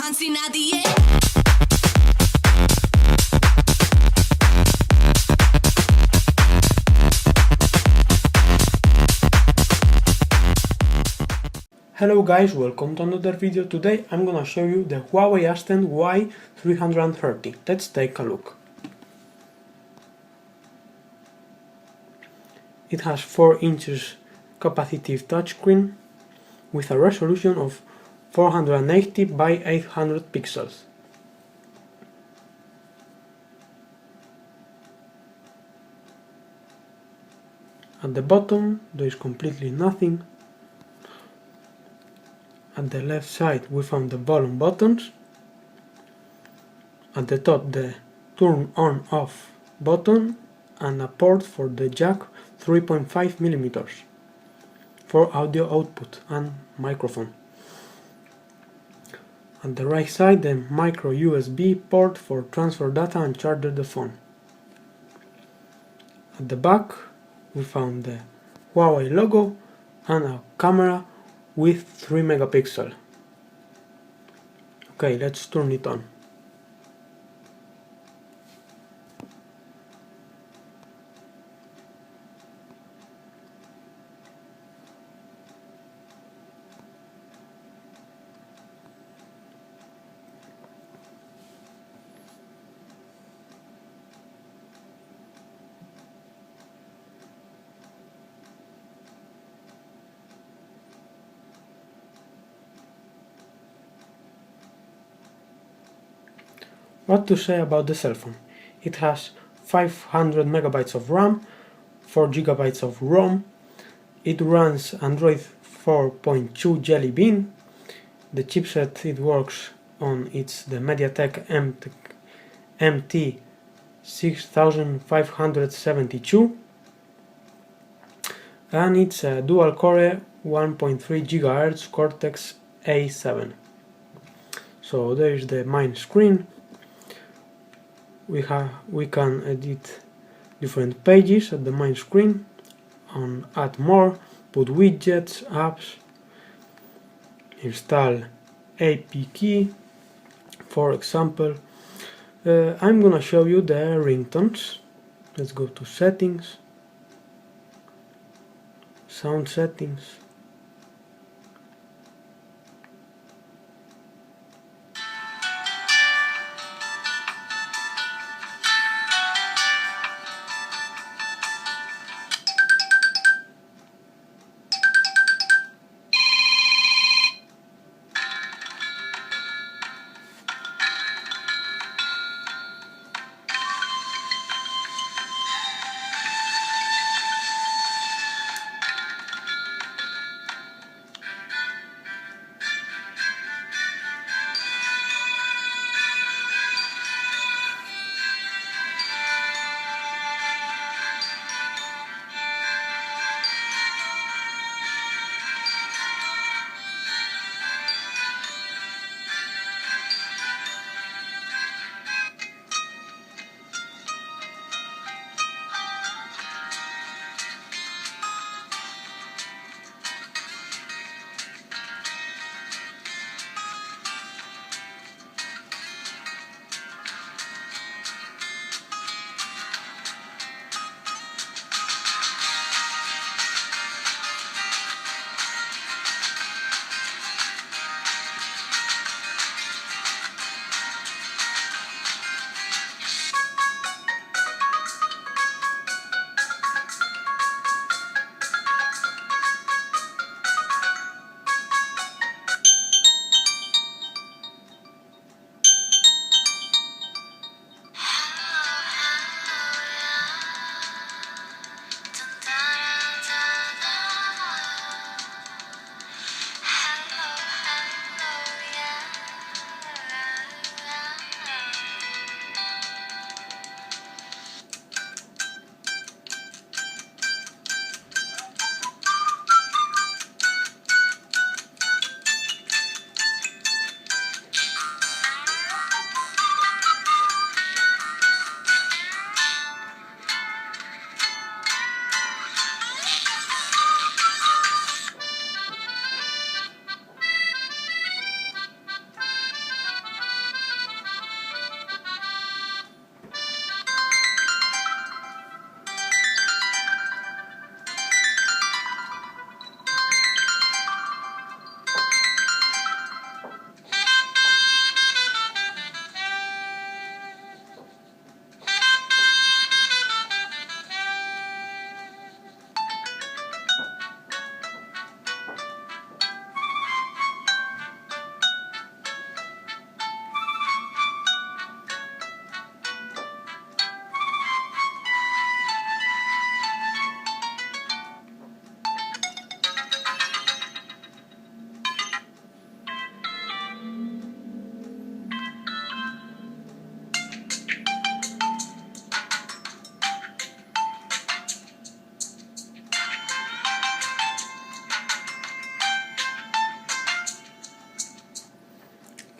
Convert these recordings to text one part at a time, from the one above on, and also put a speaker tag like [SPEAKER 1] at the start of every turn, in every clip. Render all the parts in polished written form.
[SPEAKER 1] avanzi nadie.
[SPEAKER 2] Hello guys, welcome to another video. Today I'm gonna show you the Huawei Ascend Y330. Let's take a look. It has 4 inches capacitive touchscreen with a resolution of 480 by 800 pixels. At the bottom there is completely nothing. At the left side we found the volume buttons. At the top the turn on off button and a port for the jack 3.5mm for audio output and microphone. At the right side the micro USB port for transfer data and charge the phone. At the back we found the Huawei logo and a camera with 3 megapixels. Okay, let's turn it on. What to say about the cell phone? It has 500 megabytes of RAM, 4 gigabytes of ROM, it runs Android 4.2 Jelly Bean, the chipset it works on it's the MediaTek MT6572 and it's a dual core 1.3 GHz Cortex A7. So there is the main screen. We can edit different pages at the main screen and add more, put widgets, apps, install APK. For example, I'm gonna show you the ringtones. Let's go to settings, sound settings.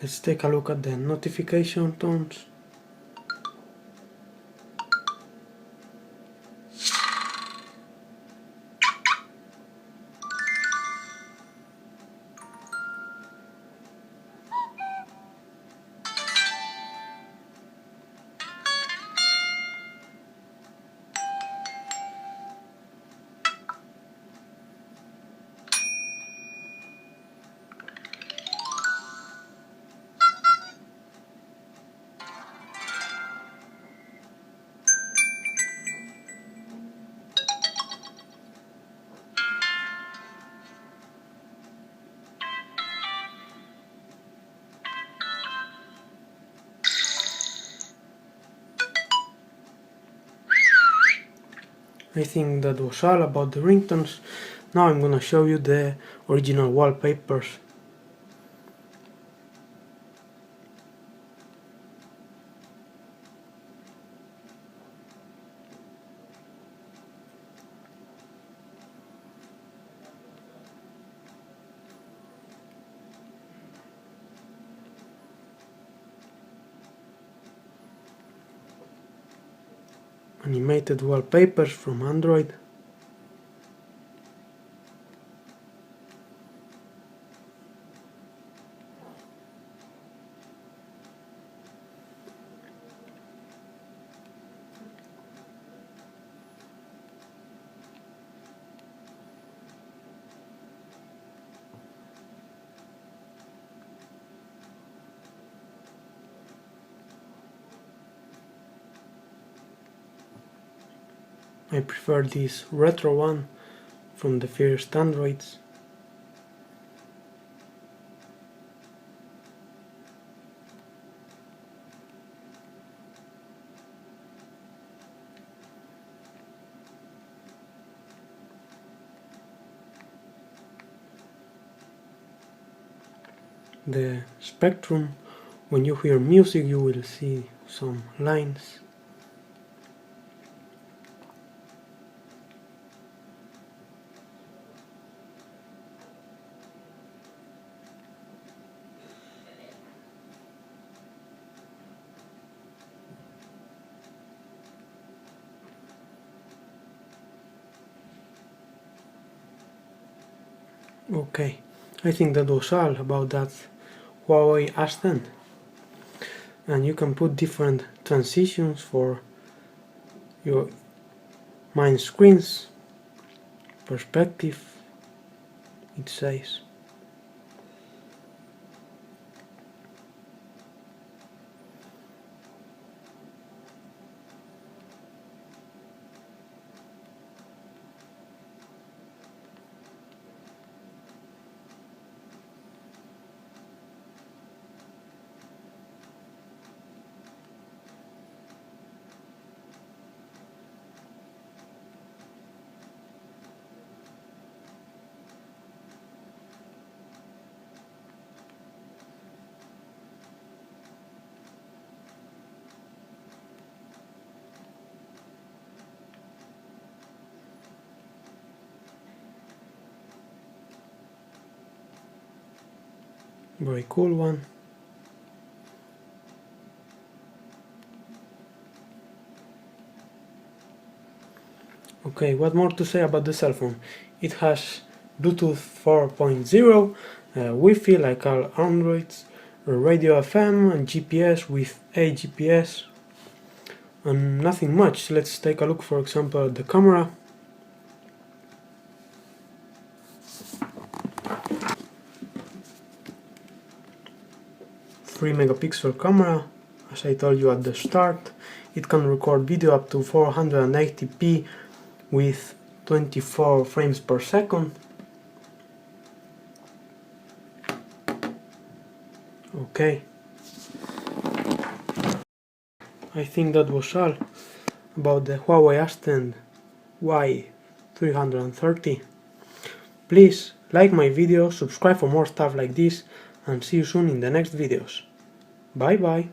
[SPEAKER 2] Let's take a look at the notification tones. I think that was all about the ringtones. Now I'm gonna show you the original wallpapers. Animated wallpapers from Android. I prefer this retro one from the first Androids. The spectrum, when you hear music you will see some lines. Okay, I think that was all about that Huawei Ascend. And you can put different transitions for your main screens, perspective, it says. Very cool one. Okay, what more to say about the cell phone? It has Bluetooth 4.0, Wi-Fi like all Androids, radio FM and GPS with a GPS, and nothing much. Let's take a look, for example, at the camera. Three megapixel camera, as I told you at the start. It can record video up to 480p with 24 frames per second. Okay, I think that was all about the Huawei Ascend Y330. Please like my video, subscribe for more stuff like this, and see you soon in the next videos. Bye bye.